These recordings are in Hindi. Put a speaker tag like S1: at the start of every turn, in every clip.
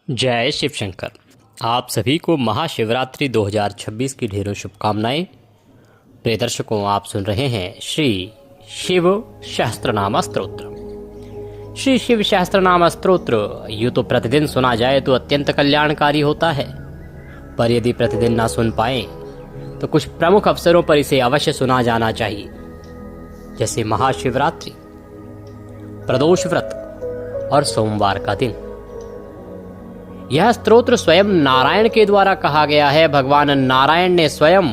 S1: जय शिव शंकर। आप सभी को महाशिवरात्रि 2026 की ढेरों शुभकामनाएं। प्रिय दर्शकों, आप सुन रहे हैं श्री शिव सहस्त्रनाम स्तोत्र। श्री शिव सहस्त्रनाम स्तोत्र यूँ तो प्रतिदिन सुना जाए तो अत्यंत कल्याणकारी होता है, पर यदि प्रतिदिन ना सुन पाए तो कुछ प्रमुख अवसरों पर इसे अवश्य सुना जाना चाहिए, जैसे महाशिवरात्रि, प्रदोष व्रत और सोमवार का दिन। यह स्तोत्र स्वयं नारायण के द्वारा कहा गया है। भगवान नारायण ने स्वयं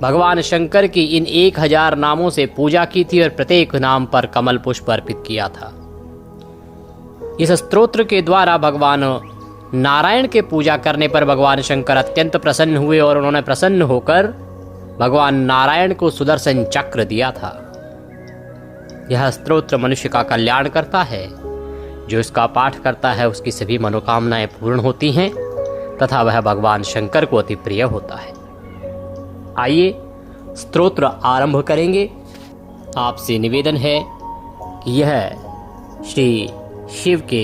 S1: भगवान शंकर की इन 1000 नामों से पूजा की थी और प्रत्येक नाम पर कमल पुष्प अर्पित किया था। इस स्तोत्र के द्वारा भगवान नारायण के पूजा करने पर भगवान शंकर अत्यंत प्रसन्न हुए और उन्होंने प्रसन्न होकर भगवान नारायण को सुदर्शन चक्र दिया था। यह स्तोत्र मनुष्य का कल्याण करता है। जो इसका पाठ करता है उसकी सभी मनोकामनाएं पूर्ण होती हैं तथा वह भगवान शंकर को अति प्रिय होता है। आइए स्तोत्र आरंभ करेंगे। आपसे निवेदन है कि यह श्री शिव के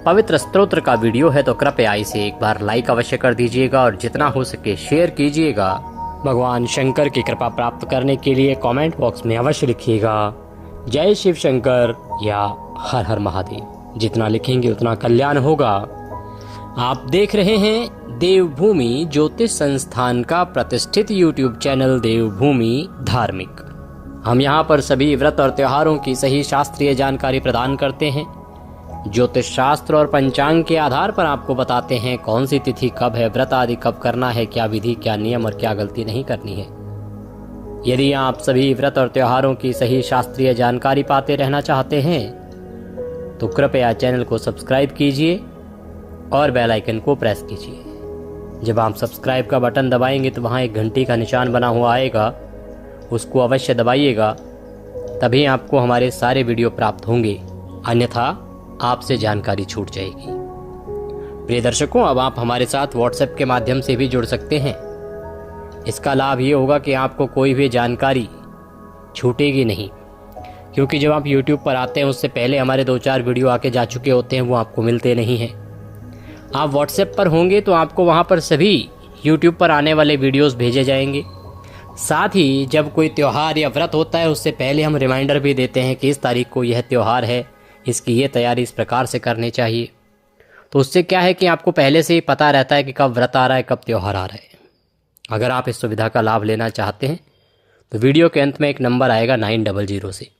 S1: पवित्र स्तोत्र का वीडियो है तो कृपया इसे एक बार लाइक अवश्य कर दीजिएगा और जितना हो सके शेयर कीजिएगा। भगवान शंकर की कृपा प्राप्त करने के लिए कमेंट बॉक्स में अवश्य लिखिएगा जय शिव शंकर या हर हर महादेव। जितना लिखेंगे उतना कल्याण होगा। आप देख रहे हैं देवभूमि ज्योतिष संस्थान का प्रतिष्ठित यूट्यूब चैनल देवभूमि धार्मिक। हम यहाँ पर सभी व्रत और त्योहारों की सही शास्त्रीय जानकारी प्रदान करते हैं। ज्योतिष शास्त्र और पंचांग के आधार पर आपको बताते हैं कौन सी तिथि कब है, व्रत आदि कब करना है, क्या विधि, क्या नियम और क्या गलती नहीं करनी है। यदि आप सभी व्रत और त्योहारों की सही शास्त्रीय जानकारी पाते रहना चाहते हैं तो कृपया चैनल को सब्सक्राइब कीजिए और बेल आइकन को प्रेस कीजिए। जब आप सब्सक्राइब का बटन दबाएंगे तो वहाँ एक घंटी का निशान बना हुआ आएगा, उसको अवश्य दबाइएगा, तभी आपको हमारे सारे वीडियो प्राप्त होंगे, अन्यथा आपसे जानकारी छूट जाएगी। प्रिय दर्शकों, अब आप हमारे साथ व्हाट्सएप के माध्यम से भी जुड़ सकते हैं। इसका लाभ ये होगा कि आपको कोई भी जानकारी छूटेगी नहीं, क्योंकि जब आप YouTube पर आते हैं उससे पहले हमारे 2-4 वीडियो आके जा चुके होते हैं, वो आपको मिलते नहीं हैं। आप WhatsApp पर होंगे तो आपको वहाँ पर सभी YouTube पर आने वाले वीडियोस भेजे जाएंगे। साथ ही जब कोई त्यौहार या व्रत होता है उससे पहले हम रिमाइंडर भी देते हैं कि इस तारीख को यह त्यौहार है, इसकी ये तैयारी इस प्रकार से करनी चाहिए। तो उससे क्या है कि आपको पहले से ही पता रहता है कि कब व्रत आ रहा है, कब त्यौहार आ रहा है। अगर आप इस सुविधा का लाभ लेना चाहते हैं तो वीडियो के अंत में एक नंबर आएगा 900 से,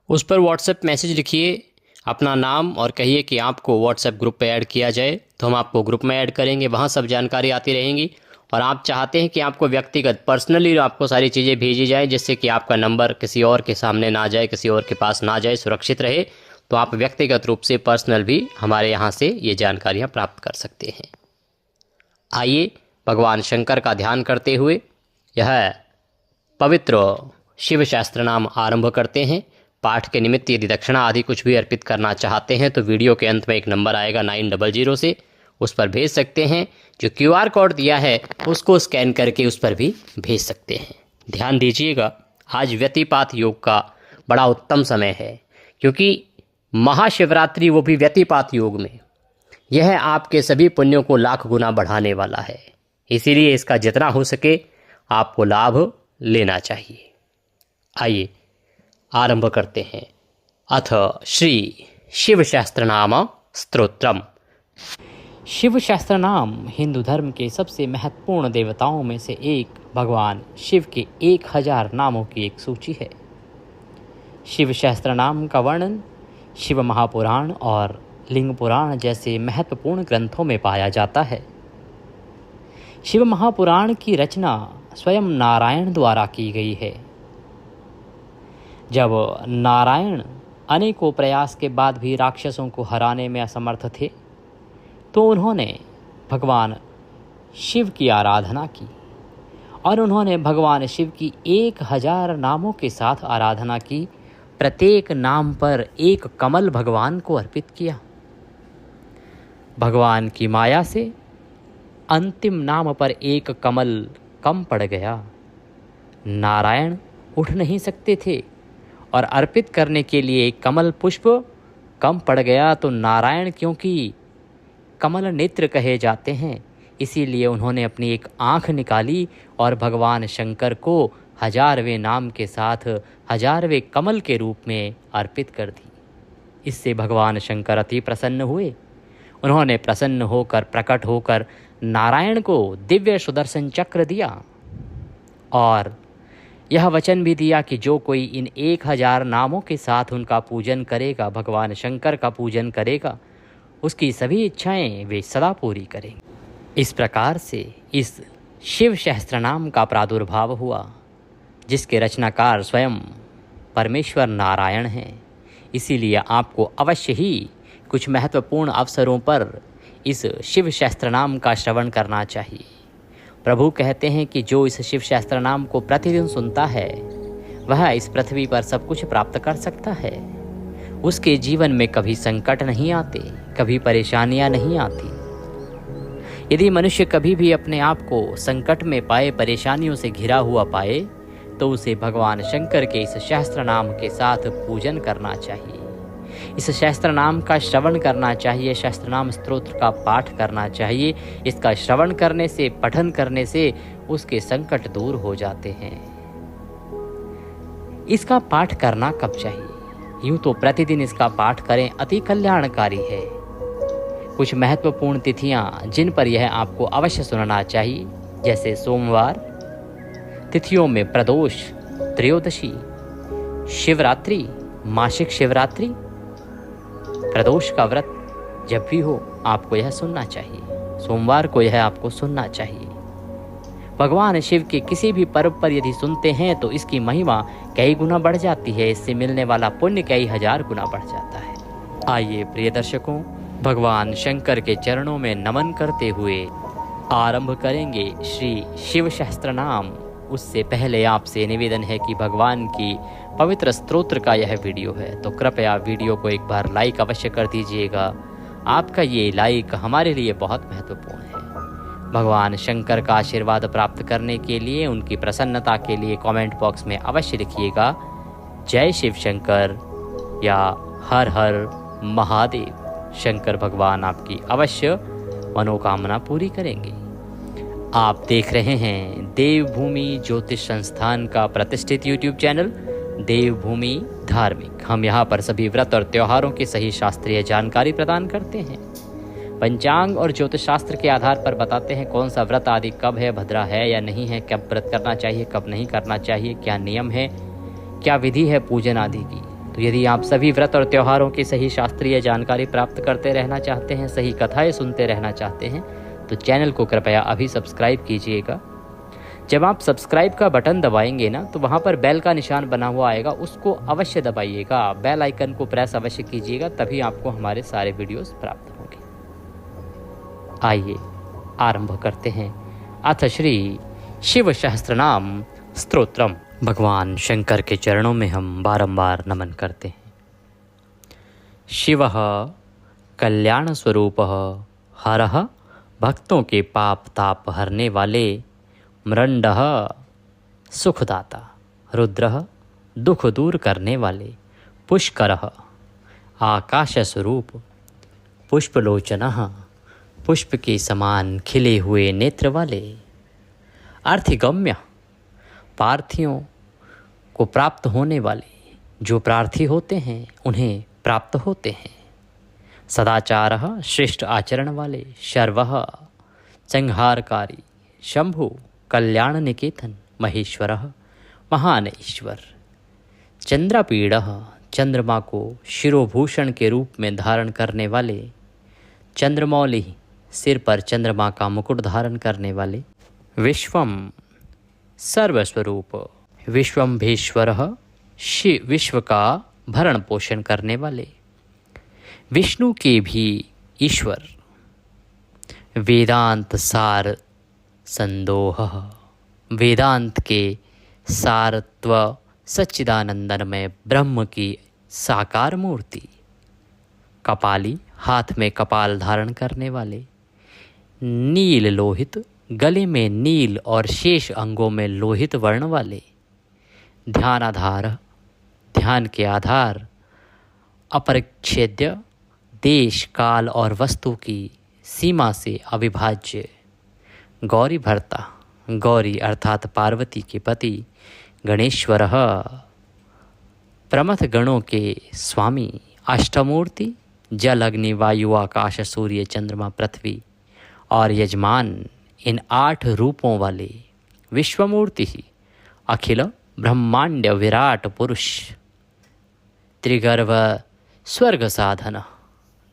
S1: उस पर व्हाट्सएप मैसेज लिखिए अपना नाम और कहिए कि आपको व्हाट्सएप ग्रुप पे ऐड किया जाए, तो हम आपको ग्रुप में ऐड करेंगे। वहाँ सब जानकारी आती रहेंगी। और आप चाहते हैं कि आपको व्यक्तिगत पर्सनली आपको सारी चीज़ें भेजी जाए, जिससे कि आपका नंबर किसी और के सामने ना जाए, किसी और के पास ना जाए, सुरक्षित रहे, तो आप व्यक्तिगत रूप से पर्सनल भी हमारे यहाँ से ये जानकारियाँ प्राप्त कर सकते हैं। आइए भगवान शंकर का ध्यान करते हुए यह पवित्र शिव सहस्त्रनाम आरंभ करते हैं। पाठ के निमित्त यदि दक्षिणा आदि कुछ भी अर्पित करना चाहते हैं तो वीडियो के अंत में एक नंबर आएगा 900 से, उस पर भेज सकते हैं। जो QR कोड दिया है उसको स्कैन करके उस पर भी भेज सकते हैं। ध्यान दीजिएगा, आज व्यतिपात योग का बड़ा उत्तम समय है, क्योंकि महाशिवरात्रि वो भी व्यतिपात योग में, यह आपके सभी पुण्यों को लाख गुना बढ़ाने वाला है। इसीलिए इसका जितना हो सके आपको लाभ लेना चाहिए। आइए आरंभ करते हैं। अथ श्री शिव सहस्त्रनाम स्तोत्रम। शिव सहस्त्रनाम हिंदू धर्म के सबसे महत्वपूर्ण देवताओं में से एक भगवान शिव के 1000 नामों की एक सूची है। शिव सहस्त्रनाम का वर्णन शिव महापुराण और लिंग पुराण जैसे महत्वपूर्ण ग्रंथों में पाया जाता है। शिव महापुराण की रचना स्वयं नारायण द्वारा की गई है। जब नारायण अनेकों प्रयास के बाद भी राक्षसों को हराने में असमर्थ थे तो उन्होंने भगवान शिव की आराधना की और उन्होंने भगवान शिव की 1000 नामों के साथ आराधना की। प्रत्येक नाम पर एक कमल भगवान को अर्पित किया। भगवान की माया से अंतिम नाम पर एक कमल कम पड़ गया। नारायण उठ नहीं सकते थे और अर्पित करने के लिए कमल पुष्प कम पड़ गया तो नारायण, क्योंकि कमल नेत्र कहे जाते हैं, इसीलिए उन्होंने अपनी एक आँख निकाली और भगवान शंकर को 1000वें नाम के साथ 1000वें कमल के रूप में अर्पित कर दी। इससे भगवान शंकर अति प्रसन्न हुए। उन्होंने प्रसन्न होकर प्रकट होकर नारायण को दिव्य सुदर्शन चक्र दिया और यह वचन भी दिया कि जो कोई इन 1000 नामों के साथ उनका पूजन करेगा, भगवान शंकर का पूजन करेगा, उसकी सभी इच्छाएं वे सदा पूरी करेंगे। इस प्रकार से इस शिव सहस्त्रनाम का प्रादुर्भाव हुआ, जिसके रचनाकार स्वयं परमेश्वर नारायण हैं। इसीलिए आपको अवश्य ही कुछ महत्वपूर्ण अवसरों पर इस शिव सहस्त्रनाम का श्रवण करना चाहिए। प्रभु कहते हैं कि जो इस शिव सहस्त्रनाम को प्रतिदिन सुनता है वह इस पृथ्वी पर सब कुछ प्राप्त कर सकता है। उसके जीवन में कभी संकट नहीं आते, कभी परेशानियां नहीं आती। यदि मनुष्य कभी भी अपने आप को संकट में पाए, परेशानियों से घिरा हुआ पाए, तो उसे भगवान शंकर के इस सहस्त्रनाम के साथ पूजन करना चाहिए। इस सहस्त्रनाम का श्रवण करना चाहिए, सहस्त्रनाम स्तोत्र का पाठ करना चाहिए। इसका श्रवण करने से, पठन करने से उसके संकट दूर हो जाते हैं। इसका पाठ करना कब चाहिए? यूं तो प्रतिदिन इसका पाठ करें, अति कल्याणकारी है। कुछ महत्वपूर्ण तिथियां जिन पर यह आपको अवश्य सुनना चाहिए, जैसे सोमवार, तिथियों में प्रदोष, त्रयोदशी, शिवरात्रि, मासिक शिवरात्रि, प्रदोष का व्रत जब भी हो आपको यह सुनना चाहिए। सोमवार को यह आपको सुनना चाहिए। भगवान शिव के किसी भी पर्व पर यदि सुनते हैं तो इसकी महिमा कई गुना बढ़ जाती है, इससे मिलने वाला पुण्य कई 1000 गुना बढ़ जाता है। आइए प्रिय दर्शकों, भगवान शंकर के चरणों में नमन करते हुए आरंभ करेंगे श्री शिव सहस्त्रनाम। उससे पहले आपसे निवेदन है कि भगवान की पवित्र स्तोत्र का यह वीडियो है तो कृपया वीडियो को एक बार लाइक अवश्य कर दीजिएगा। आपका ये लाइक हमारे लिए बहुत महत्वपूर्ण है। भगवान शंकर का आशीर्वाद प्राप्त करने के लिए, उनकी प्रसन्नता के लिए कमेंट बॉक्स में अवश्य लिखिएगा जय शिव शंकर या हर हर महादेव। शंकर भगवान आपकी अवश्य मनोकामना पूरी करेंगे। आप देख रहे हैं देवभूमि ज्योतिष संस्थान का प्रतिष्ठित यूट्यूब चैनल देवभूमि धार्मिक। हम यहाँ पर सभी व्रत और त्योहारों की सही शास्त्रीय जानकारी प्रदान करते हैं। पंचांग और ज्योतिष शास्त्र के आधार पर बताते हैं कौन सा व्रत आदि कब है, भद्रा है या नहीं है, कब व्रत करना चाहिए, कब नहीं करना चाहिए, क्या नियम है, क्या विधि है पूजन आदि की। तो यदि आप सभी व्रत और त्योहारों की सही शास्त्रीय जानकारी प्राप्त करते रहना चाहते हैं, सही कथाएं सुनते रहना चाहते हैं, तो चैनल को कृपया अभी सब्सक्राइब कीजिएगा। जब आप सब्सक्राइब का बटन दबाएंगे ना, तो वहाँ पर बेल का निशान बना हुआ आएगा, उसको अवश्य दबाइएगा। बेल आइकन को प्रेस अवश्य कीजिएगा, तभी आपको हमारे सारे वीडियोस प्राप्त होंगे। आइए आरंभ करते हैं अथ श्री शिव सहस्त्रनाम स्तोत्रम। भगवान शंकर के चरणों में हम बारंबार नमन करते हैं। शिवः कल्याण स्वरूपः हरः भक्तों के पाप ताप हरने वाले, मृंडः सुखदाता, रुद्रः दुख दूर करने वाले, पुष्करः आकाश स्वरूप, पुष्पलोचनः पुष्प के समान खिले हुए नेत्र वाले, अर्थिगम्य प्रार्थियों को प्राप्त होने वाले, जो प्रार्थी होते हैं उन्हें प्राप्त होते हैं, सदाचारः श्रेष्ठ आचरण वाले, शर्वः संहारकारी, शंभु कल्याण निकेतन, महेश्वरः महान ईश्वर, चंद्रपीड़ः चंद्रमा को शिरोभूषण के रूप में धारण करने वाले, चंद्रमौली सिर पर चंद्रमा का मुकुट धारण करने वाले, विश्वम सर्वस्वरूप, विश्वम्भेश्वरः विश्व का भरण पोषण करने वाले, विष्णु के भी ईश्वर, वेदांत सार संदोह, वेदांत के सारत्व सच्चिदानंदमय ब्रह्म की साकार मूर्ति, कपाली हाथ में कपाल धारण करने वाले, नील लोहित गले में नील और शेष अंगों में लोहित वर्ण वाले, ध्यानाधार ध्यान के आधार, अपरिच्छेद्य देश काल और वस्तु की सीमा से अविभाज्य, गौरी भर्ता, गौरी अर्थात पार्वती के पति, गणेश्वरः प्रमथ गणों के स्वामी, अष्टमूर्ति, जल अग्नि वायु आकाश सूर्य चंद्रमा पृथ्वी और यजमान, इन 8 रूपों वाले विश्वमूर्ति ही अखिल ब्रह्मांड विराट पुरुष, त्रिगर्भ स्वर्ग साधन,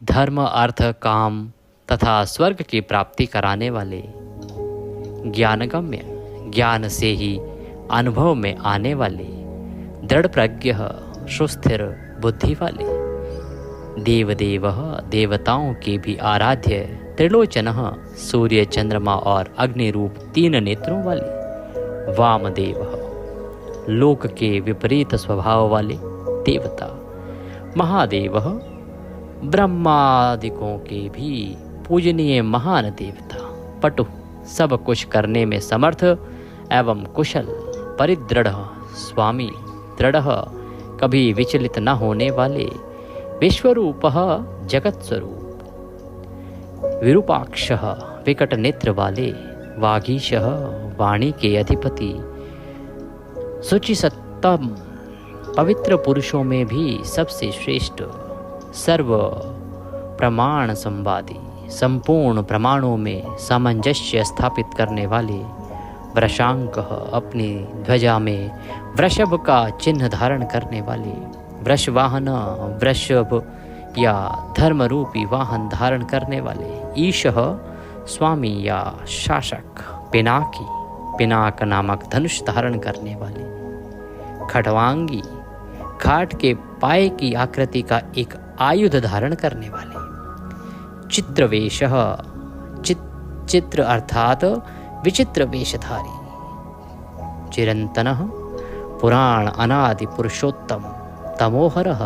S1: धर्म अर्थ काम तथा स्वर्ग की प्राप्ति कराने वाले, ज्ञानगम्य, ज्ञान से ही अनुभव में आने वाले, दृढ़ प्रज्ञ, सुस्थिर बुद्धि वाले, देवदेव, देवताओं के भी आराध्य, त्रिलोचन, सूर्य चंद्रमा और अग्नि रूप 3 नेत्रों वाले, वामदेव, लोक के विपरीत स्वभाव वाले देवता, महादेव, ब्रह्मादिकों के भी पूजनीय महान देवता, पटु, सब कुछ करने में समर्थ एवं कुशल, परिदृढ़ स्वामी, दृढ़, कभी विचलित न होने वाले, विश्वरूप, जगत स्वरूप, विरूपाक्ष, विकट नेत्र वाले, वागीश, वाणी के अधिपति, शुचि सत्तम, पवित्र पुरुषों में भी सबसे श्रेष्ठ, सर्व प्रमाण संवादी, संपूर्ण प्रमाणों में सामंजस्य स्थापित करने वाले, वृषांक, अपनी ध्वजा में वृषभ का चिन्ह धारण करने वाले, वृषवाहन, वृषभ या धर्मरूपी वाहन धारण करने वाले, ईशः, स्वामी या शासक, पिनाकी, पिनाक नामक धनुष धारण करने वाले, खटवांगी, खाट के पाए की आकृति का एक आयुध धारण करने वाले, चित्रवेश, चित्र अर्थात विचित्र वेशधारी, चिरंतन, पुराण अनादि पुरुषोत्तम, तमोहरः,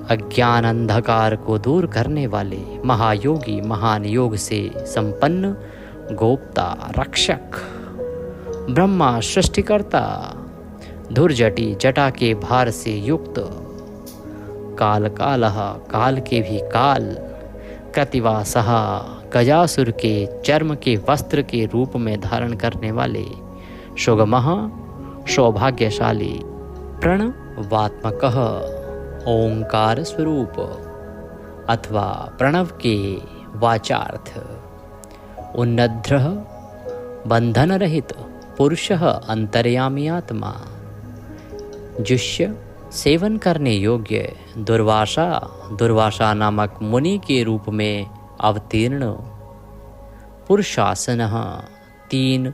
S1: अज्ञान अंधकार को दूर करने वाले, महायोगी, महान योग से संपन्न, गोप्ता, रक्षक, ब्रह्मा, सृष्टिकर्ता, धुर्जटी, जटा के भार से युक्त, काल कालः, काल के भी काल, कृतिवासः, गजासुर के चर्म के वस्त्र के रूप में धारण करने वाले, सुगमः, सौभाग्यशाली, प्रणवात्मकः, ओंकार स्वरूप अथवा प्रणव के वाचार्थ, उन्नद्रः, बंधन रहित, पुरुषः, अंतर्यामी आत्मा, जुष्य, सेवन करने योग्य, दुर्वासा, दुर्वासा नामक मुनि के रूप में अवतीर्ण, पुरुषासनः, 3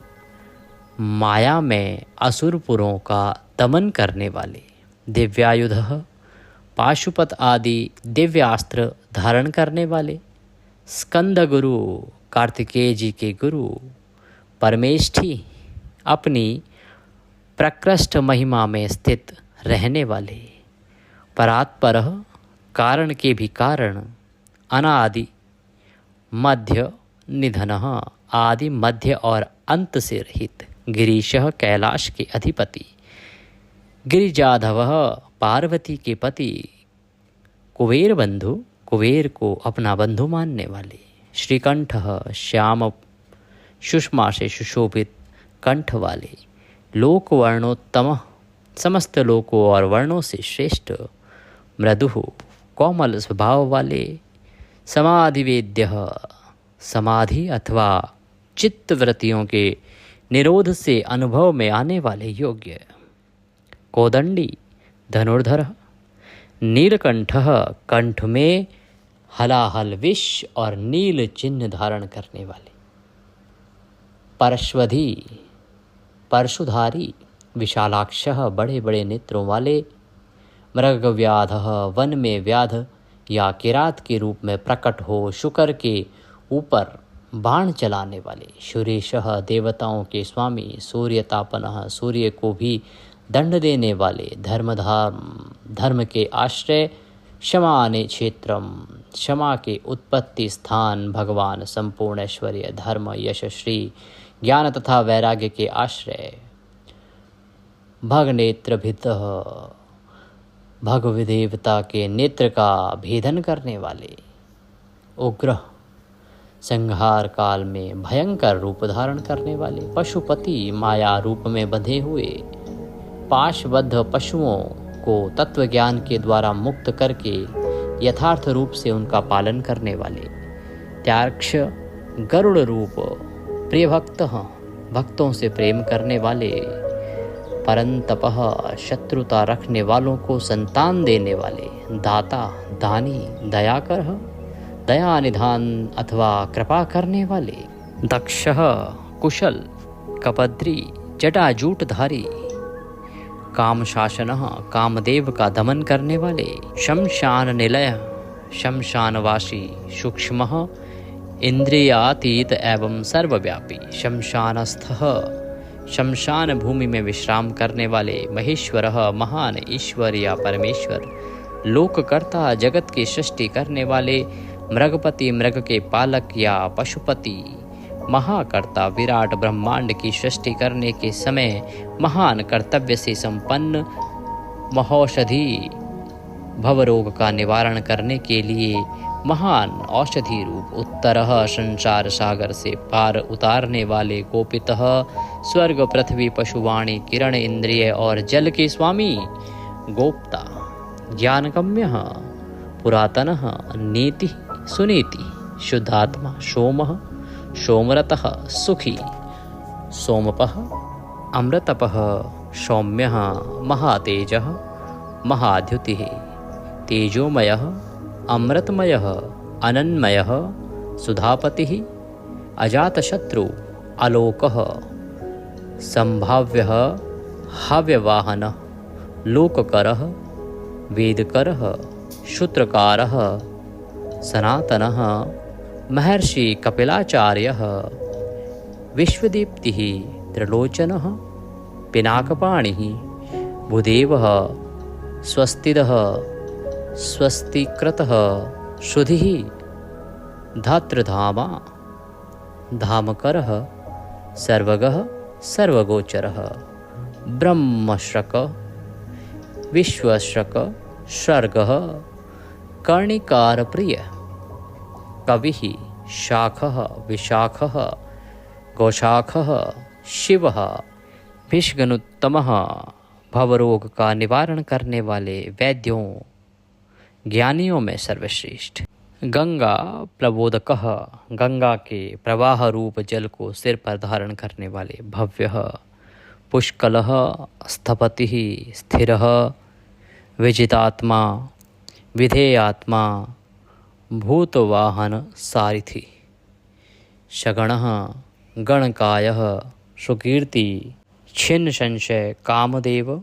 S1: माया में असुरपुरों का दमन करने वाले, दिव्यायुधः, पाशुपत आदि दिव्यास्त्र धारण करने वाले, स्कंद गुरु, कार्तिकेय जी के गुरु, परमेष्ठी, अपनी प्रकृष्ट महिमा में स्थित रहने वाले, परात्पर, कारण के भी कारण, अनादि, मध्य, निधनः, आदि, मध्य और अंत से रहित, गिरीशः, कैलाश के अधिपति, गिरिजाधवः, पार्वती के पति, कुबेर बंधु, कुबेर को अपना बंधु मानने वाले, श्रीकंठः, श्याम सुषमा से सुशोभित कंठ वाले, लोक वर्णोत्तम, समस्त लोकों और वर्णों से श्रेष्ठ, मृदु, कोमल स्वभाव वाले, समाधिवेद्य, समाधि अथवा चित्त वृत्तियों के निरोध से अनुभव में आने वाले योग्य, कोदंडी, धनुर्धर, नीलकंठः, कंठ में हलाहल विष और नील चिन्ह धारण करने वाले, परश्वधी, परशुधारी, विशालाक्षः, बड़े बड़े नेत्रों वाले, मृगव्याधः, वन में व्याध या किरात के रूप में प्रकट हो शुकर के ऊपर बाण चलाने वाले, सुरेशः, देवताओं के स्वामी, सूर्यतापनः, सूर्य को भी दंड देने वाले, धर्म के आश्रय, क्षमाने क्षेत्रम, क्षमा के उत्पत्ति स्थान, भगवान, संपूर्ण ऐश्वर्य, धर्म, यश, श्री, ज्ञान तथा वैराग्य के आश्रय, भगनेत्रभितः, भगवदेवता के नेत्र का भेदन करने वाले, उग्र, संहार काल में भयंकर रूप धारण करने वाले पशुपति, माया रूप में बंधे हुए पाशबद्ध पशुओं को तत्व ज्ञान के द्वारा मुक्त करके यथार्थ रूप से उनका पालन करने वाले त्याक्ष, गरुड़ रूप प्रिय भक्तों से प्रेम करने वाले परंतपः, शत्रुता रखने वालों को संतान देने वाले दाता, दानी, दयाकर, दया निधान अथवा कृपा करने वाले दक्ष, कुशल, कपद्री, जटाजूटधारी, काम शासन, कामदेव का दमन करने वाले शमशान निलय, शमशानवासी, सूक्ष्म, इंद्रियातीत एवं सर्वव्यापी, शमशानस्थ, शमशान भूमि में विश्राम करने वाले महेश्वर, महान ईश्वर या परमेश्वर, लोककर्ता, जगत की सृष्टि करने वाले मृगपति, मृग के पालक या पशुपति, महाकर्ता, विराट ब्रह्मांड की सृष्टि करने के समय महान कर्तव्य से संपन्न, महौषधि, भवरोग का निवारण करने के लिए महान औषधि रूप, उत्तरः, संसार सागर से पार उतारने वाले गोपितः, स्वर्ग, पृथ्वी, पशुवाणी, किरण, इंद्रिय और जल के स्वामी गोप्ता, ज्ञानगम्य, पुरातनः, नीति, सुनीति, शुद्धात्मा, सोमः, सोमरतः, सुखी, सोमपः, अमृतपः, सौम्यः, महातेजः, महाद्युतिः, तेजोमयः, अमृतमयः, अनन्मयः, सुधापतिः, अजातशत्रु, आलोकः, संभाव्यः, हव्यवाहनः, लोककरः, वेदकरः, सूत्रकारः, सनातनः, महर्षि कपिलाचार्यः, विश्वदीप्तिः, त्रिलोचनः, पिनाकपाणिः, भूदेवः, स्वस्तिदः, स्वस्तिकृतः, श्रुधिः, धातृधामा, धामकरः, सर्वगः, सर्वगोचरः, ब्रह्मश्रक, विश्वश्रक, सर्गः, कर्णिकारप्रिय, कविः, शाखः, विशाखः, गोशाखः, शिवः, विष्णुत्तमः, भवरोग का निवारण करने वाले वैद्यों, ज्ञानियों में सर्वश्रेष्ठ, गंगा प्रबोधकः, गंगा के प्रवाह रूप जल को सिर पर धारण करने वाले भव्यः, पुष्कलः, स्थपतिः, स्थिरः, विजितात्मा, विधेयात्मा, भूतवाहन सारिथि, शगणः, गणकायः, सुकीर्ति, छिन्न संशय, कामदेव,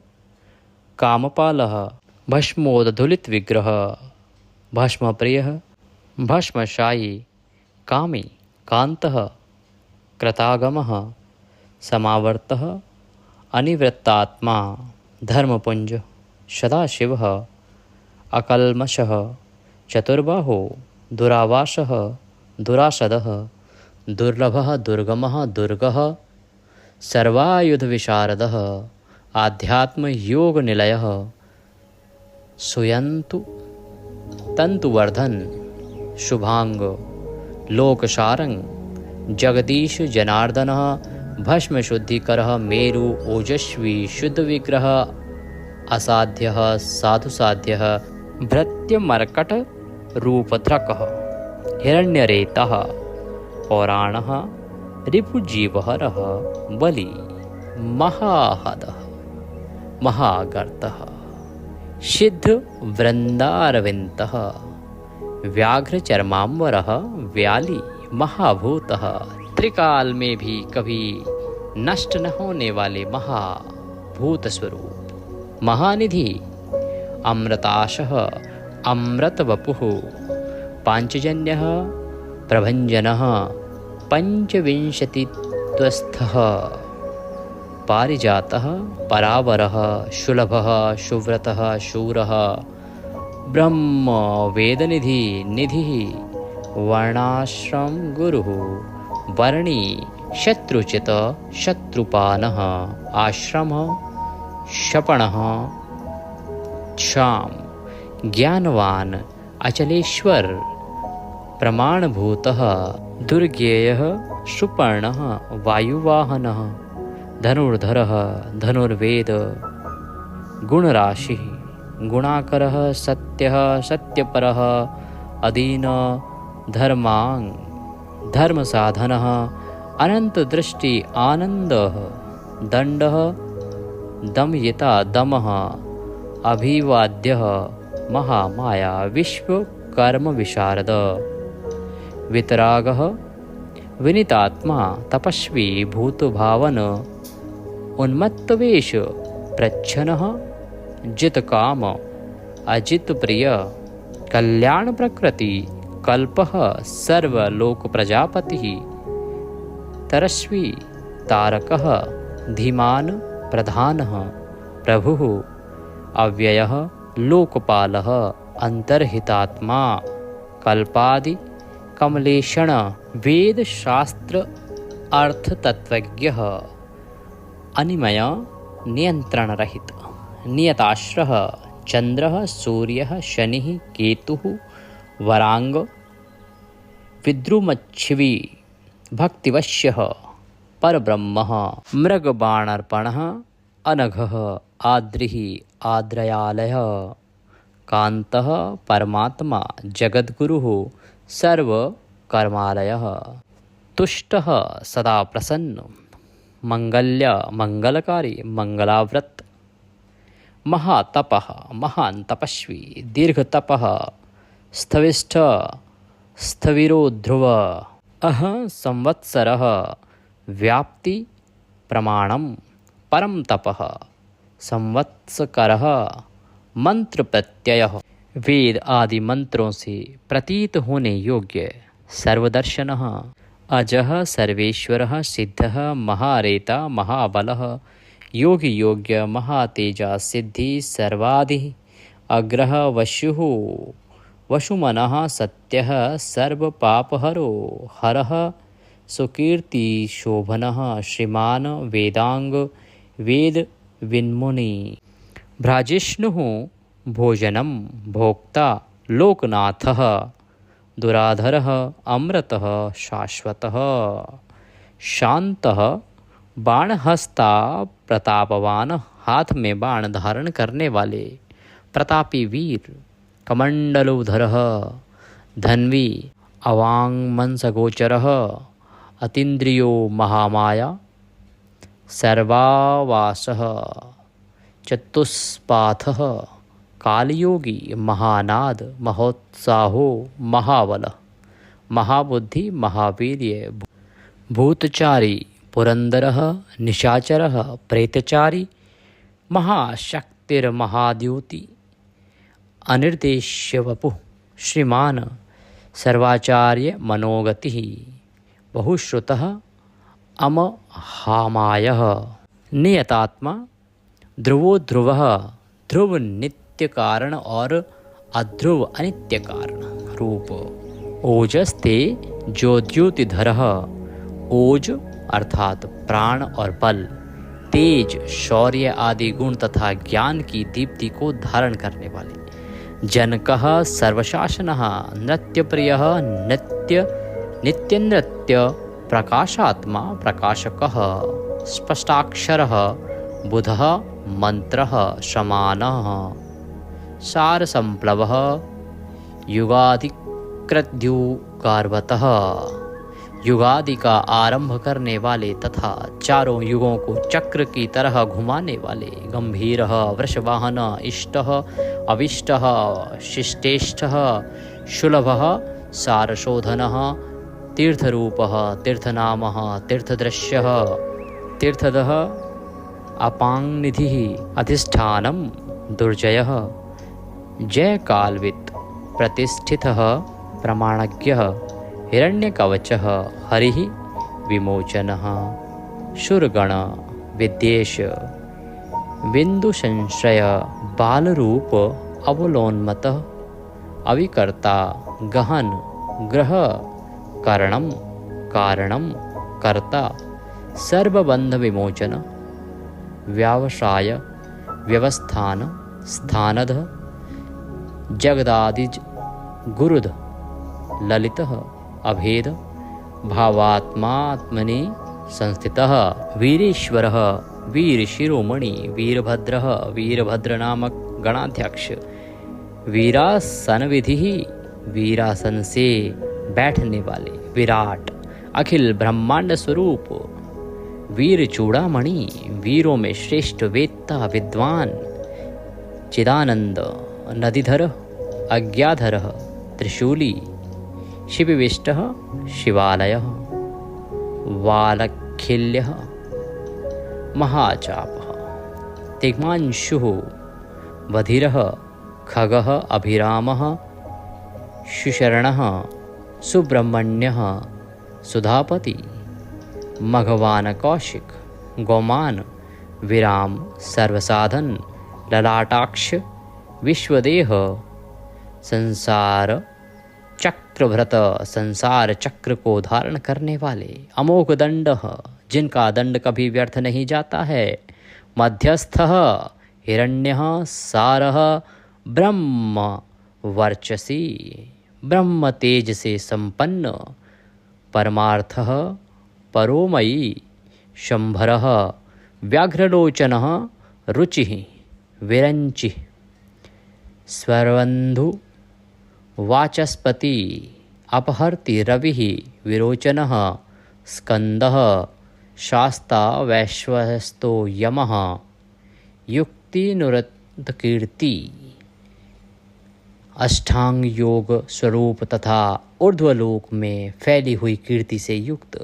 S1: कामपालः, भस्मोदधुलित विग्रह, भस्मप्रियः, भस्मशायी, कामी, कान्तः, कृतागमः, समावर्तः, अनिवृत्तात्मा, धर्मपुंज, सदाशिवः, अकल्मषः, चतुर्बाहो, दुरावासः, दुरासदः, दुर्लभः, दुर्गमः, दुर्गः, सर्वायुधविशारदः, आध्यात्मयोगनिलयः, सुयन्तु, तंतुवर्धन, शुभांग, लोकसारंग, जगदीश जनार्दनः, भस्म शुद्धिकरः, मेरु, ओजस्वी, शुद्ध विग्रह, असाध्यः, साधुसाध्यः, भृत्यमर्कट रूपधृकः, हिरण्यरेतः, पौराणः, रिपुजीवहरः, बलि, महाहदः, महागर्तः, सिद्ध वृंदारविंदः, व्याघ्र चर्मांबरः, व्याली, महाभूतः, त्रिकाल में भी कभी नष्ट न होने वाले महाभूत स्वरूप, महानिधि, अमृताशः, अमृतवपुः, पांचजन्यः, प्रभंजनः, पंचविंशतित्वस्थः, पारिजातः, परावरः, सुलभः, सुव्रतः, शूरः, ब्रह्म वेदनिधि, निधिः, वर्णाश्रम गुरुः, वर्णी, शत्रुचित, शत्रुपानः, आश्रमः, शपणः, क्षाम, ज्ञानवान, अचलेश्वर, प्रमाणभूतः दुर्गेयः सुपर्णः वायुवाहनः धनुर्धरः धनुर्वेद गुणराशिः गुणाकरः सत्यः सत्यपरः अदीन धर्मांग धर्मसाधनः अनन्तदृष्टि आनन्दः दण्डः दमयिता दमः अभिवाद्यः महामाया विश्वकर्मविशारद वितरागः विनीतात्मा तपस्वी भूतभावन उन्मत्तवेश प्रच्छन्नः जितकाम अजितप्रिय कल्याणप्रकृति कल्पः सर्वलोकप्रजापतिः तरस्वी तारकः धीमान् प्रधानः प्रभुः अव्ययः लोकपालः अन्तर्हितात्मा कल्पादि कमलेशण वेदशास्त्र अर्थतत्त्वज्ञः अनिमय नियन्त्रणरहित नियताश्रः चन्द्रः सूर्यः शनिः केतुः वरांग विद्रुमच्छिवी भक्तिवश्यः परब्रह्मः मृगबाणार्पणः अनघः आद्रिः आद्रयालयः कान्तः परमात्मा जगद्गुरुः सर्वकर्मालयः तुष्टः सदा प्रसन्न मंगल्य मंगलकारी मंगलाव्रत महातपः महान तपस्वी दीर्घतपः स्थविष्ठ स्थविरो ध्रुव अह संवत्सरः व्याप्ति प्रमाणम परम तपः संवत्सकरः मंत्र प्रत्ययः वेद आदि मंत्रों से प्रतीत होने योग्य सर्वदर्शनः अजः सर्वेश्वरः सिद्धः महारेता महाबलः योगी योग्य महातेजा सिद्धि सर्वाधिः अग्रह वशुः वशुमनः सत्यः सर्वपापहरो हरः सुकीर्ति शोभनः श्रीमान वेदांग वेद विन्मुनि भ्राजिष्णुः भोजनं भोक्ता लोकनाथः दुराधरः अमृतः शाश्वतः शांतः बाणहस्ता प्रतापवान हाथ में बाण धारण करने वाले प्रतापी वीर कमंडलोधरः धन्वी अवांग मनसगोचरः अतीन्द्रियो महामाया सर्वावासः चतुष्पाथः कालयोगी महानाद महोत्साहो महाबलः महाबुद्धि महावीर्य भूतचारी पुरंदरः निशाचरः प्रेतचारी महाशक्तिर्महाद्योति अनिर्देश्य वपुः श्रीमान सर्वाचार्य मनोगतिः बहुश्रुतः अमहामायः नियतात्मा ध्रुवो ध्रुवः ध्रुव नित्य कारण और अध्रुव अनित्य कारण रूप ओजस्ते ज्योतिधरः ओज अर्थात प्राण और बल तेज शौर्य आदि गुण तथा ज्ञान की दीप्ति को धारण करने वाले जनकः सर्वशासनः नृत्यप्रियः नित्य नृत्य प्रकाशात्मा प्रकाशकः स्पष्टाक्षरः बुधः मंत्रः शमानः सारसंप्लवः युगाधिकृद्युगार्वतः युगादि का आरंभ करने वाले तथा चारों युगों को चक्र की तरह घुमाने वाले गंभीरः वृषवाहन इष्टः अविष्टः शिष्टेष्ठः शुलभः सारशोधनः तीर्थरूपः तीर्थनामः तीर्थदृश्यः तीर्थदः अपांगनिधिः अधिष्ठानं दुर्जयः जयकालवित् प्रतिष्ठितः प्रमाणज्ञः हिरण्यकवचः हरिः विमोचनः शूरगण विद्येश बिन्दुसंश्रय बालरूप अवलोन्मतः अविकर्ता गहन ग्रह करणं कारणं कर्ता सर्वबंध विमोचन व्यावसाय व्यवस्थान स्थानद जगदादिज गुरुद ललितः अभेद भावात्मात्मनि संस्थितः वीरेश्वरः वीरशिरोमणि वीरभद्रः वीरभद्रनामक गणाध्यक्ष वीरासन विधि वीरासन से बैठने वाले विराट अखिल ब्रह्मांड स्वरूप वीर चूड़ामणि वीरों में श्रेष्ठ वेत्ता विद्वान चिदानंद नदीधर अज्ञाधर त्रिशूली शिवविष्ट शिवालय वालखिल्य महाचाप तिग्मांशु बधिर खग अभिराम शुशरण सुब्रह्मण्य सुधापति मघवान कौशिक गौमान विराम सर्वसाधन ललाटाक्ष विश्वदेह संसार चक्रभृत संसार चक्र को धारण करने वाले अमोघ दंड जिनका दंड कभी व्यर्थ नहीं जाता है मध्यस्थ हिरण्य सार ब्रह्म वर्चसी ब्रह्म तेज से संपन्न परमार्थ परोमयी शंभर व्याघ्रलोचन रुचि विरंचि स्वरबंधु वाचस्पति अपहर्ति रवि विरोचन स्कंद शास्ता वैश्वस्तो यमः युक्तिनुरतकीर्ति अष्टांग योग स्वरूप तथा ऊर्ध्वलोक में फैली हुई कीर्ति से युक्त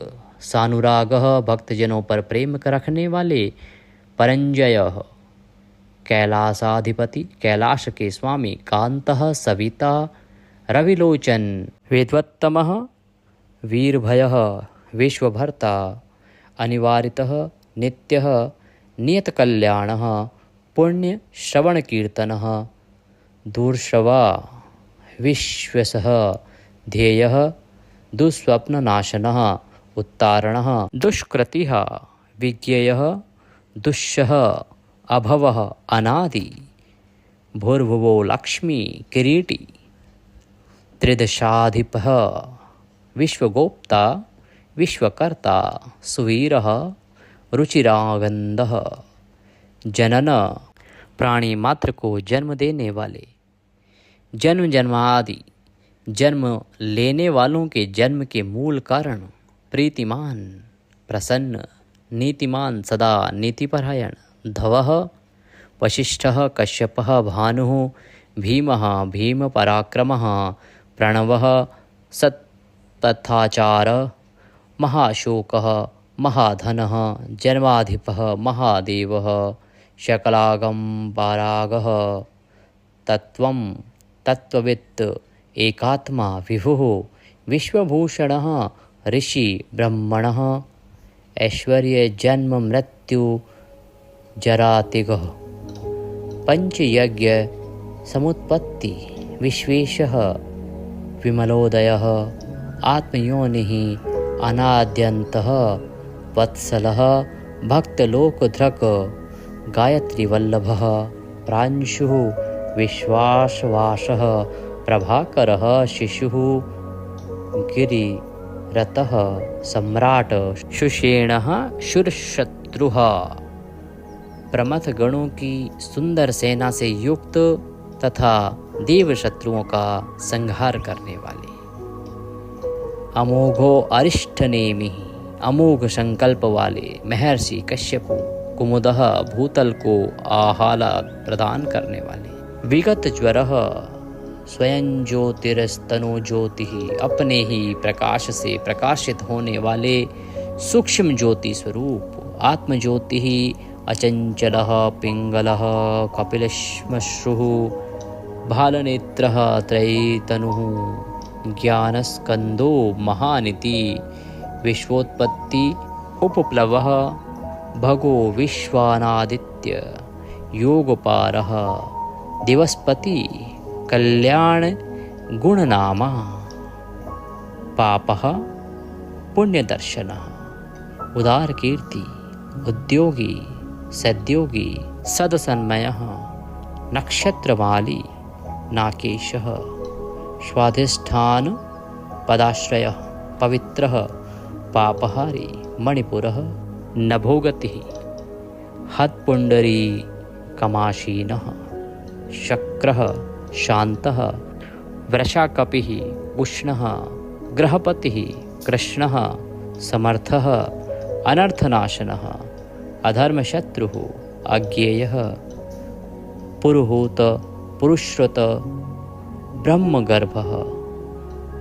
S1: सानुराग भक्तजनों पर प्रेम रखने वाले परंजय कैलासाधिपति कैलाश के स्वामी कांतः सविता रविलोचन वेदवत्तमः वीरभयः विश्वभर्ता अनिवारितः नित्यः नियतकल्याणः पुण्यश्रवणकीर्तनः दूरश्रवा विश्वसः ध्येयः दुःस्वप्ननाशनः उत्तारणः दुष्कृतिः विज्ञेयः दुष्यः अभवः अनादि भूर्भुवो लक्ष्मी किरीटी त्रिदशाधिपः विश्वगोप्ता विश्वकर्ता सुवीरः रुचिरागंधः जनन प्राणी मात्र को जन्म देने वाले जन्म जन्मादि जन्म लेने वालों के जन्म के मूल कारण प्रीतिमान प्रसन्न नीतिमान सदा नीतिपरायण धवः वशिष्ठः कश्यपः भानुः भीमः भीमपराक्रमः प्रणवः सत्तथाचार महाशोकः महाधनः जन्माधिपः महादेवः शकलागम्बारागः तत्त्वं तत्त्ववित् एकात्मा विभुः विश्वभूषणः ऋषि ब्रह्मणः ऐश्वर्य जन्म मृत्यु जरातिगः पंचयज्ञ समुत्पत्ति विश्वेशः विमलोदयः आत्मयोनिः अनाद्यन्तः वत्सलः भक्तलोकधृक् गायत्रीवल्लभः प्रांशुः विश्वासवासः प्रभाकरः शिशुः गिरिरतः सम्राट सुषेणः शूरशत्रुः प्रमथ गणों की सुंदर सेना से युक्त तथा देव शत्रुओं का संहार करने वाले अमोघो अरिष्टनेमि अमोघ संकल्प वाले महर्षि कश्यप कुमुदः भूतल को आह्लाद प्रदान करने वाले विगत ज्वरः स्वयं ज्योतिरस्तनो ज्योति अपने ही प्रकाश से प्रकाशित होने वाले सूक्ष्म ज्योति स्वरूप आत्मज्योति अचंचलः पिंगलः कपिलश्मश्रुः भालनेत्रः त्रयीतनुः ज्ञानस्कंदो महानिति विश्वोत्पत्ति उपप्लवः भगो विश्वानादित्य योगपारः दिवसपति कल्याण गुणनामा पापः पुण्यदर्शनः उदार कीर्ति उद्योगी सद्योगी सदसन्मयः नक्षत्रमाली नाकेशः स्वाधिष्ठान पदाश्रयः पवित्रः पापहारी मणिपुरः नभोगतिः हत्पुण्डरी कमाशीनः शक्रः शान्तः वृषाकपिः उष्णः ग्रहपतिः कृष्णः समर्थः अनर्थनाशनः अधर्मशत्रुः अज्ञेयः पुरुहूत पुरुश्रुत ब्रह्मगर्भः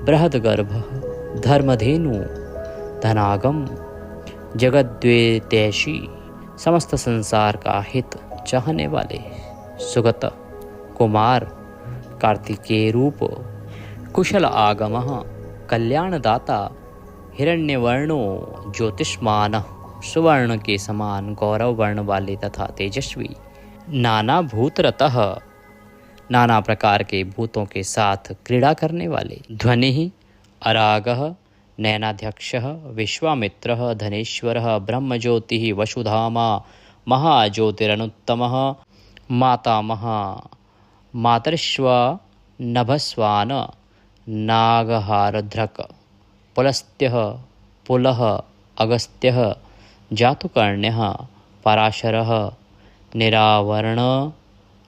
S1: बृहद्गर्भः धर्मधेनु धनागम जगद्वेतैषी समस्त संसार का हित चाहने वाले सुगत कुमार कार्तिकेय रूप कुशल आगमः कल्याणदाता हिरण्यवर्णो ज्योतिष्मान सुवर्ण के समान गौरव वर्ण वाले तथा तेजस्वी नाना भूतरतः नाना प्रकार के भूतों के साथ क्रीड़ा करने वाले ध्वनि अरागः नयनाध्यक्षः विश्वामित्रः धनेश्वरः ब्रह्मज्योतिः वसुधामा महाज्योतिरनुत्तमः मातामह मातर्श्वा नभस्वान नागहारध्रक पुलस्त्यः पुलः अगस्त्यः जातुकर्ण्यः पराशरः निरावरण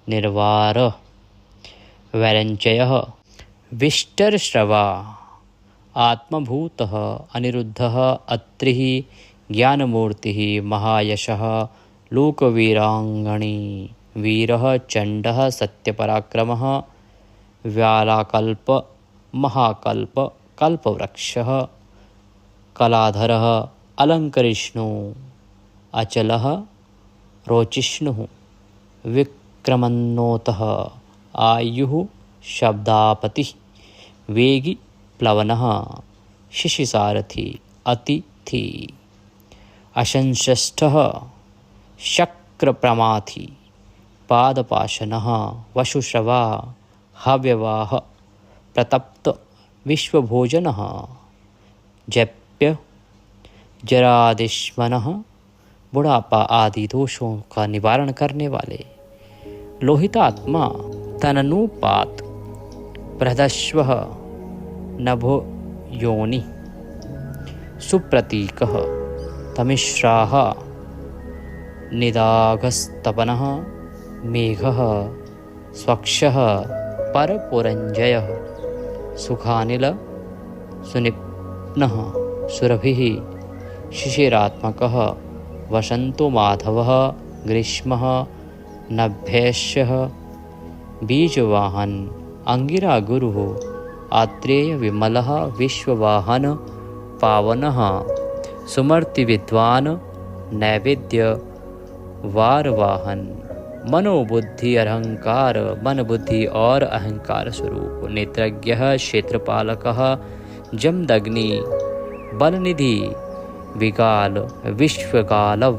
S1: निर्वार वैरञ्चयः विष्टरश्रवा आत्मभूतः अनिरुद्धः अत्रिः ज्ञानमूर्तिः महायशः लोकवीराङ्गणी वीरः चण्डः सत्यपराक्रमः व्यालाकल्प महाकल्प कल्पवृक्षः कलाधरः अलङ्करिष्णु अचलः रोचिष्णुः विक्रमन्नोतः आयुः शब्दापतिः वेगी प्लवनः शिशिसारथी अतिथि अशंश्रेष्ठः शक्रप्रमाथी पादपाशनः वशुश्रवा हव्यवाह प्रतप्त विश्वभोजनः जप्य जरादिश्मनः बुढ़ापा आदि दोषों का निवारण करने वाले लोहितात्मा तननुपात बृहदश्वः नभो योनि सुप्रतीकः तमिश्राः निदाघस्तपनः मेघः स्वक्षः परपुरञ्जयः सुखानिल सुनिप्नः सुरभिः शिशिरात्मकः वसन्तो माधवः ग्रीष्मः नभ्यश्यः बीजवाहन अंगिरा गुरुः आत्रेय विमलः विश्ववाहन पावनः सुमर्ति विद्वान नैवेद्य वारवाहन मनोबुद्धि अहंकार मन बुद्धि और अहंकार स्वरूप नेत्रज्ञः क्षेत्रपालकः जमदग्नि बलनिधि विगाल विश्वगालव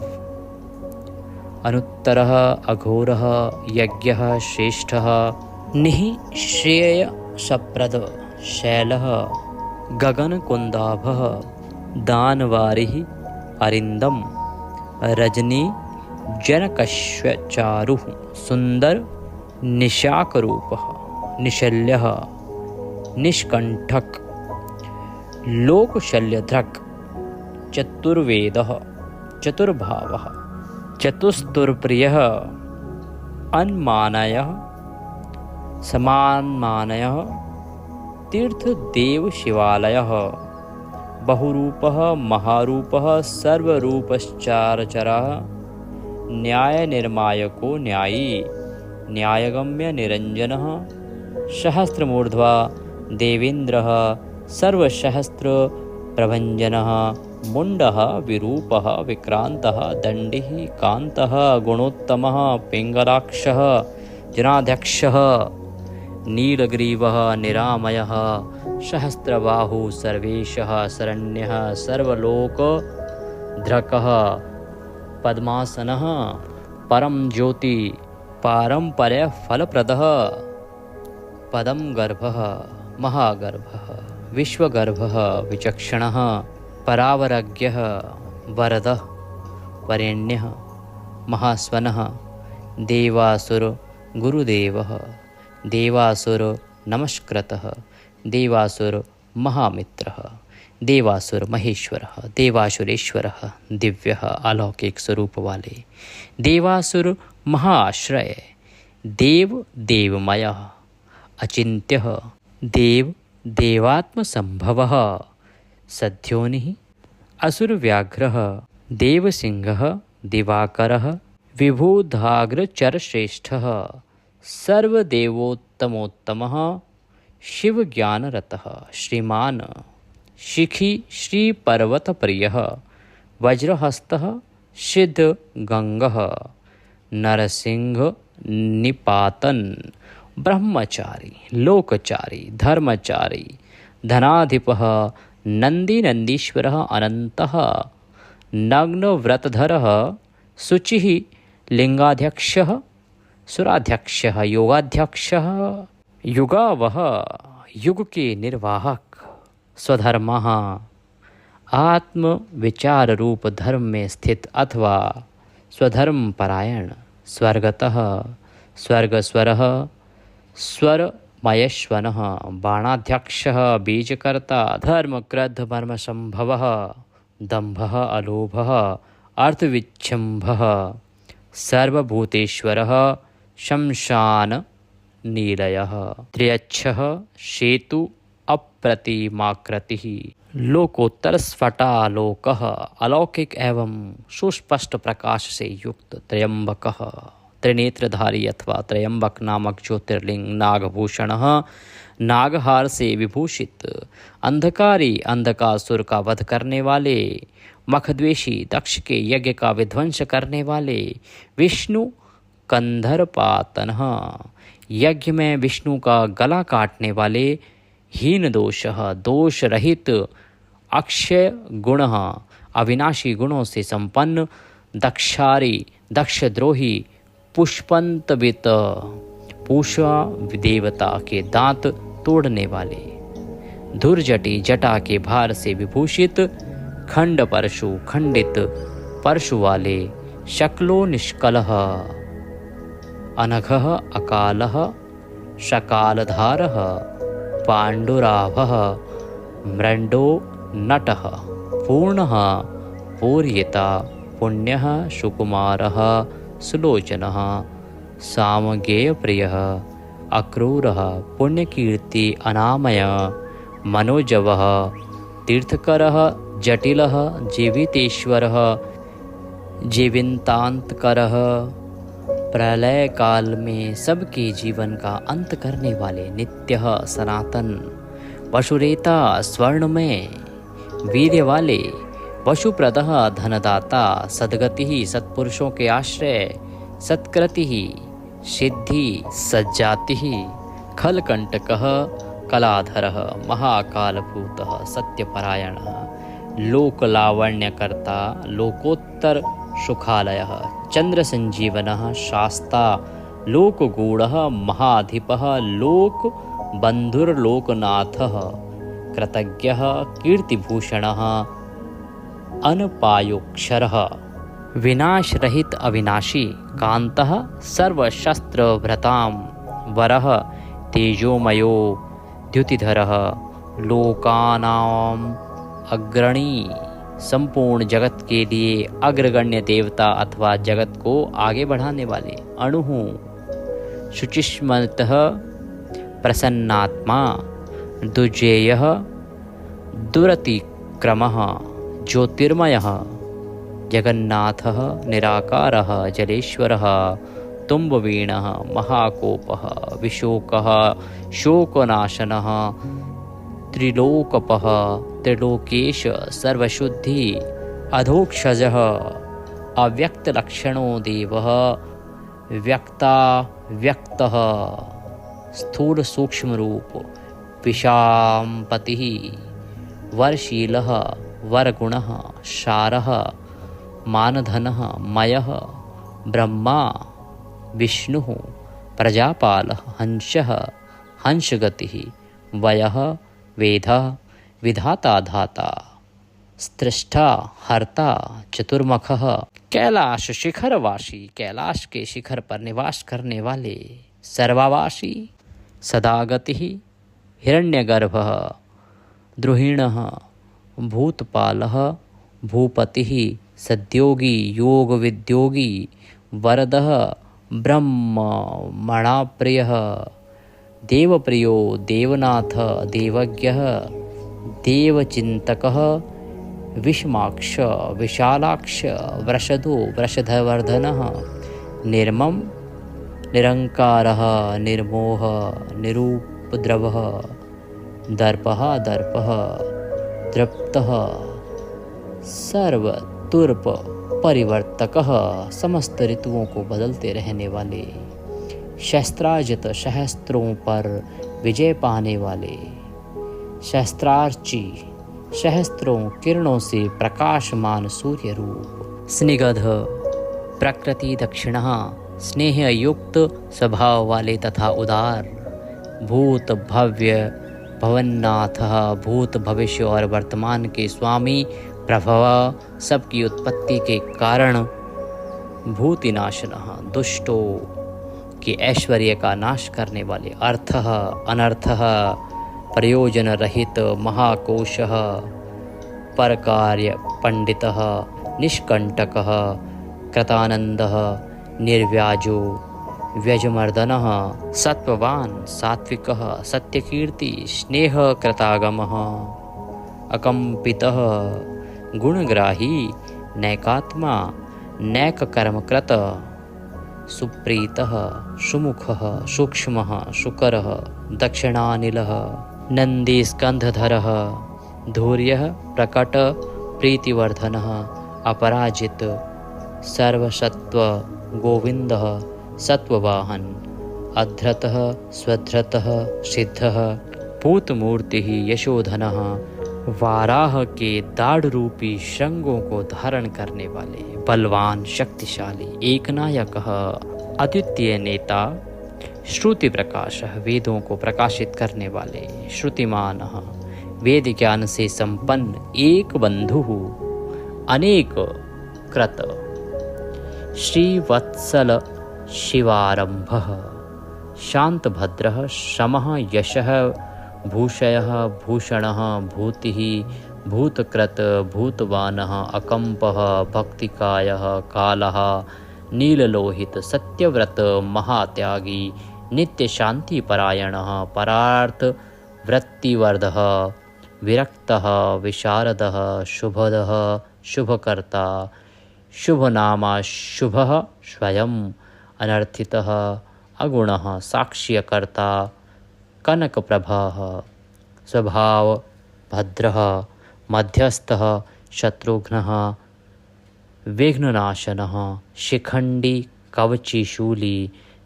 S1: अनुत्तरः अघोरः यज्ञः श्रेष्ठः निःश्रेय सप्रद शैलः गगनकुन्दाभः दानवारिः अरिन्दम रजनी जनकश्चारुः सुंदर निशाकरूपः निशल्यः निष्कंठक लोकशल्यधृक् चतुर्वेदः चतुर्भावः चतुस्तुर्प्रियः अन्मानयः समान्मानयः तीर्थदेव शिवालयः बहुरूपः महारूपः सर्वरूपश्चारचरः न्यायनिर्मायको न्यायी न्यायगम्य निरञ्जनः सहस्रमूर्ध्वा देवेन्द्रः सर्वसहस्र प्रभञ्जनः मुण्डः विरूपः विक्रान्तः दण्डिः कान्तः गुणोत्तमः पिङ्गलाक्षः जनाध्यक्षः नीलग्रीवः निरामयः सहस्रबाहुः सर्वेशः शरण्यः सर्वलोकधृकः पद्मासनः परम ज्योति पारंपर्य फलप्रदः पदम गर्भः महागर्भः विश्वगर्भः विचक्षणः परावरज्ञः वरदः वरेण्यः महास्वनः देवासुर गुरुदेवः देवासुर नमस्कृतः देवासुर महामित्रः देवासुर महेश्वरः देवासुरेश्वरः दिव्यः अलौकिक स्वरूप वाले देवासुर महाश्रय देव देवमयः अचिन्त्यः देव देवात्म संभवः सद्योनिः असुरव्याघ्रः देवसिंहः दिवाकरः विभुधाग्रचरश्रेष्ठः सर्वदेवोत्तमोत्तमः शिवज्ञानरतः श्रीमान् शिखी श्रीपर्वतप्रियः वज्रहस्तः सिद्धगङ्गः नरसिंहनिपातन् ब्रह्मचारी लोकचारी धर्मचारी धनाधिपः नन्दीनन्दीश्वरः अनन्तः नग्नव्रतधरः शुचिः लिंगाध्यक्षः सुराध्यक्षः योगाध्यक्षः युगावह युग के निर्वाहक स्वधर्मः आत्म विचार रूप धर्म में स्थित अथवा स्वधर्म परायण स्वर्गतः स्वर्गस्वरः स्वरमयश्वनः बाणाध्यक्षः बीजकर्ता धर्म क्रोध मर्म संभवः दम्भः अलोभः अर्थविच्छम्भः सर्वभूतेश्वरः शमशान नीलयः त्र्यच्छः सेतु अप्रतिमाकृतिः लोकोत्तर स्फटालोकः अलौकिक एवं सुस्पष्ट प्रकाश से युक्त त्र्यंबकः त्रिनेत्रधारी अथवा त्र्यंबक नामक ज्योतिर्लिंग नागभूषणः नागहार से विभूषित अंधकारी अंधकासुर का वध करने वाले मखद्वेषी दक्ष के यज्ञ का विध्वंस करने वाले विष्णु कंधरपातनः यज्ञ में विष्णु का गला काटने वाले हीन दोषः दोष रहित अक्षय गुणः अविनाशी गुणों से संपन्न दक्षारी दक्षद्रोही पुष्पंतवित पूषा देवता के दांत तोड़ने वाले धुर्जटी जटा के भार से विभूषित खंड परशु खंडित परशु वाले शक्लो निष्कलः अनघः अकालः शकालधारः पाण्डुराभः मृण्डो नटः पूर्णः पूर्यता पुण्यः सुकुमारः सुलोचनः सामगेयप्रियः अक्रूरः पुण्यकीर्ति अनामय मनोजवः तीर्थकरः जटिलः जीवितेश्वरः जीवितांतकरः प्रलय काल में सबके जीवन का अंत करने वाले नित्यः सनातन वसुरेता स्वर्णमय वीर्य वाले वसुप्रदः धनदाता सद्गतिः सत्पुरुषों के आश्रय सत्कृतिः सिद्धि सज्जातिः खलकंटकः कलाधरः महाकालभूतः सत्यपरायणः लोकलावण्यकर्ता लोकोत्तर सुखालयः चंद्र संजीवनः शास्ता लोकगूढ़ः महाधिपः लोक बंधुर्लोकनाथः कृतज्ञः कीर्तिभूषणः अनपायोक्षरः विनाश रहित अविनाशी कांतः सर्वशस्त्रभृतां वरः तेजोमयो द्युतिधरः लोकानां अग्रणी संपूर्ण जगत के लिए अग्रगण्य देवता अथवा जगत को आगे बढ़ाने वाले अणु शुचिस्मतः प्रसन्नात्मा दुर्जेयः दुरतिक्रमः ज्योतिर्मयः जगन्नाथः निराकारः जलेश्वरः तुम्बवीणः महाकोपः विशोकः शोकनाशनः त्रिलोकपः त्रिलोकेश सर्वशुद्धि अधोक्षजः अव्यक्तलक्षणो देवः व्यक्ता व्यक्तः स्थूल सूक्ष्म रूप विशाम्पतिः वरशीलः वरगुणः शारः मानधनः मयः ब्रह्मा विष्णुः प्रजापालः हंसः हंसगतिः वयः वेदः विधाता धाता स्त्रष्टा हर्ता चतुर्मुखः कैलाश शिखरवासी कैलाश के शिखर पर निवास करने वाले सर्वावासी सदागतिः हिरण्यगर्भः
S2: द्रोहिणः भूतपालः भूपतिः सद्योगी योगविद्योगी वरदः ब्रह्मणाप्रियः देवप्रियो देवनाथ देवज्ञः देवचिन्तकः विषमाक्ष विशालाक्ष वृषदो वृषधवर्धनः निर्मम निरंकारः निर्मोह निरुपद्रवः दर्पः दर्पः तृप्तः सर्वतुर्प परिवर्तकः समस्त ऋतुओं को बदलते रहने वाले शस्त्राजित सहस्त्रों पर विजय पाने वाले शस्त्रार्ची सहस्त्रों किरणों से प्रकाशमान सूर्य रूप स्निग्ध प्रकृति दक्षिणः स्नेह युक्त स्वभाव वाले तथा उदार भूत भव्य भवन्नाथः भूत भविष्य और वर्तमान के स्वामी प्रभव सबकी उत्पत्ति के कारण भूतिनाशनः दुष्टों के ऐश्वर्य का नाश करने वाले अर्थः अनर्थः प्रयोजन रहित महाकोशः परकार्य पंडितः निष्कंटकः कृतानंदः निर्व्याजो व्यजमर्दनः सत्ववान सात्विकः सत्यकीर्ति स्नेह कृतागमः अकंपितः गुणग्राही नैकात्मा नैककर्मकृत सुप्रीतः सुमुखः सूक्ष्मः शुकरः दक्षिणानिलः नन्दीस्कन्धधरः धूर्यः प्रकट प्रीतिवर्धनः अपराजित सर्वसत्व गोविन्दः सत्ववाहन अधृतः स्वधृतः सिद्धः पूतमूर्तिः यशोधनः वाराह के दाढ़ रूपी श्रृंगों को धारण करने वाले बलवान शक्तिशाली एकनायकः अद्वितीय नेता श्रुति प्रकाशः वेदों को प्रकाशित करने वाले श्रुतिमानः वेद ज्ञान से संपन्न एक बंधु अनेक कृत श्रीवत्सल शिवारंभः शांतभद्रः शमः यशः भूषयः भूषणः भूतिः भूतकृत भूतवानः अकंपः भक्तिकायः कालः नीललोहित सत्यव्रत महात्यागी नित्य शांति परायणः परार्थ वृत्तिवर्धः विरक्तः विशारदः शुभदः शुभकर्ता शुभनामा शुभः स्वयं अनर्थितः अगुणः साक्ष्यकर्ता कनकप्रभः स्वभाव भद्रः मध्यस्थः शत्रुघ्नः विघ्ननाशनः शिखंडी कवची शूली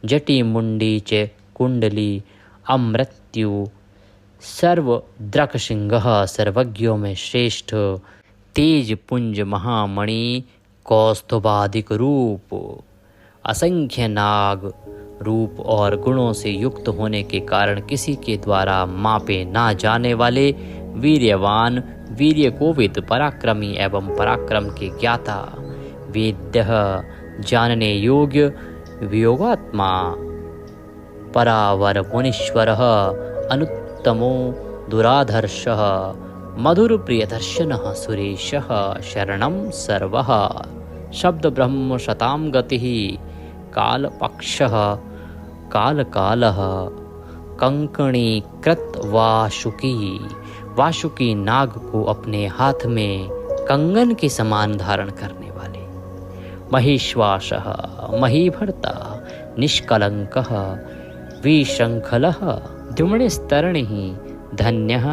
S2: जटी मुंडी च कुंडली अमृत्यु सर्वद्रकसिंहः सर्वज्ञों में श्रेष्ठ तेज पुंज महामणि कौस्तुभादिक रूप असंख्य नाग रूप और गुणों से युक्त होने के कारण किसी के द्वारा मापे ना जाने वाले वीर्यवान वीर्य कोविद पराक्रमी एवं पराक्रम के ज्ञाता वेद्यः जानने योग्य वियोगात्मा परावर मुनीश्वरः अनुत्तमो दुराधर्षः मधुर प्रियदर्शनः सुरेशः शरणं सर्वः शब्द ब्रह्म शतां गतिः कालपक्षः कालकालः कंकणीकृत वासुकी नाग को अपने हाथ में कंगन के समान धारण करने वाले महिश्वासः महीभर्ता निष्कलंकः विशृंखलः द्युम्नस्तरणिः धन्यः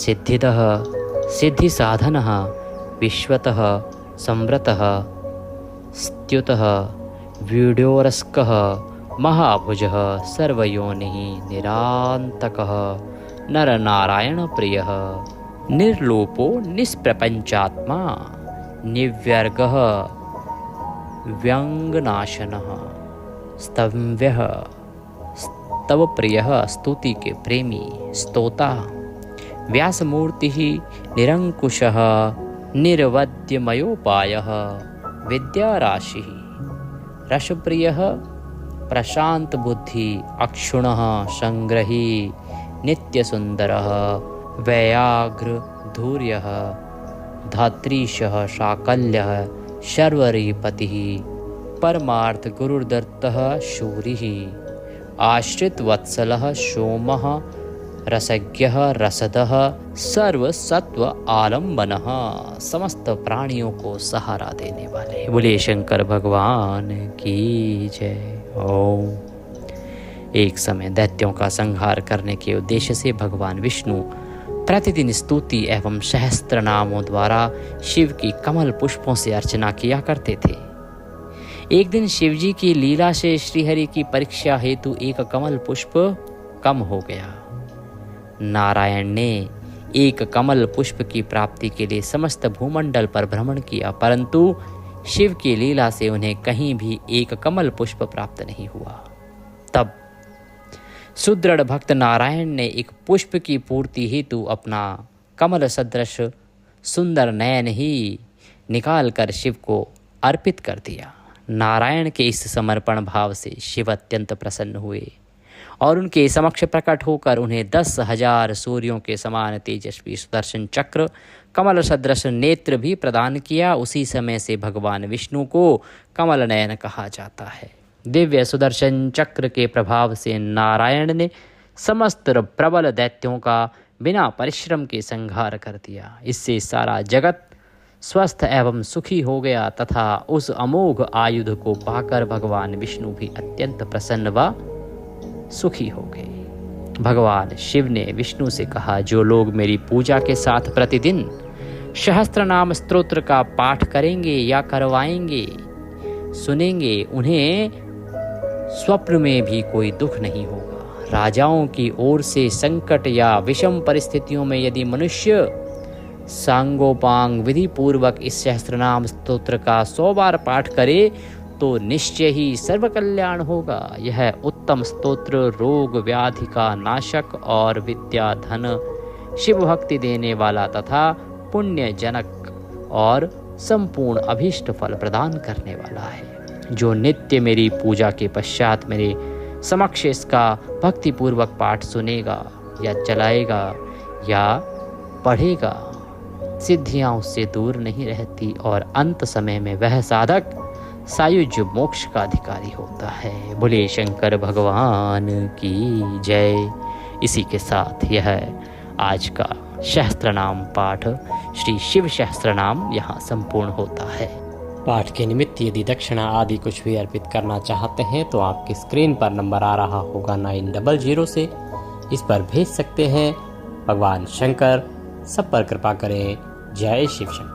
S2: सिद्धिदः सिद्धिसाधनः विश्वतः संवृतः स्तुतः वीड्योरस्कः महाभुजः सर्वयोनिः निरान्तकः नरनारायणप्रियः निर्लोपो निष्प्रपञ्चात्मा निव्यर्गः व्यंगनाशनः स्तम्भ्यः स्तवप्रियः स्तुति के प्रेमी स्तोता व्यासमूर्तिः निरंकुशः निर्वद्यमयोपायः विद्याराशिः रसप्रियः प्रशांत बुद्धि अक्षुणः संग्रही नित्यसुंदरः वैयाघ्र धूर्यः धात्रीशः शाकल्यः शर्वरीपतिः परमार्थ गुरुदत्तः शूरिः आश्रित वत्सलः सोमः रसज्ञः रसदः सर्वसत्व आलम्बनः समस्त प्राणियों को सहारा देने वाले। बोले शंकर भगवान की जय। ओम। एक समय दैत्यों का संहार करने के उद्देश्य से भगवान विष्णु प्रतिदिन स्तुति एवं सहस्त्र नामों द्वारा शिव की कमल पुष्पों से अर्चना किया करते थे। एक दिन शिवजी की लीला से श्रीहरि की परीक्षा हेतु एक कमल पुष्प कम हो गया। नारायण ने एक कमल पुष्प की प्राप्ति के लिए समस्त भूमंडल पर भ्रमण किया, परंतु शिव की लीला से उन्हें कहीं भी एक कमल पुष्प प्राप्त नहीं हुआ। तब सुदृढ़ भक्त नारायण ने एक पुष्प की पूर्ति हेतु अपना कमल सदृश सुंदर नयन ही निकाल कर शिव को अर्पित कर दिया। नारायण के इस समर्पण भाव से शिव अत्यंत प्रसन्न हुए और उनके समक्ष प्रकट होकर उन्हें 10,000 सूर्यों के समान तेजस्वी सुदर्शन चक्र कमल सदृश नेत्र भी प्रदान किया। उसी समय से भगवान विष्णु को कमल नयन कहा जाता है। दिव्य सुदर्शन चक्र के प्रभाव से नारायण ने समस्त प्रबल दैत्यों का बिना परिश्रम के संहार कर दिया। इससे सारा जगत स्वस्थ एवं सुखी हो गया तथा उस अमोघ आयुध को पाकर भगवान विष्णु भी अत्यंत प्रसन्न व सुखी हो गए। भगवान शिव ने विष्णु से कहा, जो लोग मेरी पूजा के साथ प्रतिदिन सहस्त्र नाम स्तोत्र का पाठ करेंगे या करवाएंगे सुनेंगे, उन्हें स्वप्न में भी कोई दुख नहीं होगा। राजाओं की ओर से संकट या विषम परिस्थितियों में यदि मनुष्य सांगोपांग विधि पूर्वक इस सहस्त्रनाम स्तोत्र का 100 बार पाठ करे तो निश्चय ही सर्व कल्याण होगा। यह उत्तम स्तोत्र रोग व्याधि का नाशक और विद्या धन शिव भक्ति देने वाला तथा पुण्य जनक और संपूर्ण अभीष्ट फल प्रदान करने वाला है। जो नित्य मेरी पूजा के पश्चात मेरे समक्ष इसका भक्ति पूर्वक पाठ सुनेगा या चलाएगा या पढ़ेगा, सिद्धियां उससे दूर नहीं रहती और अंत समय में वह साधक सायुज्य मोक्ष का अधिकारी होता है। बोले शंकर भगवान की जय। इसी के साथ यह आज का सहस्त्र नाम पाठ श्री शिव सहस्त्र नाम यहाँ संपूर्ण होता है।
S1: पाठ के निमित्त यदि दक्षिणा आदि कुछ भी अर्पित करना चाहते हैं तो आपकी स्क्रीन पर नंबर आ रहा होगा 900 से, इस पर भेज सकते हैं। भगवान शंकर सब पर कृपा करें। जय शिव शंकर।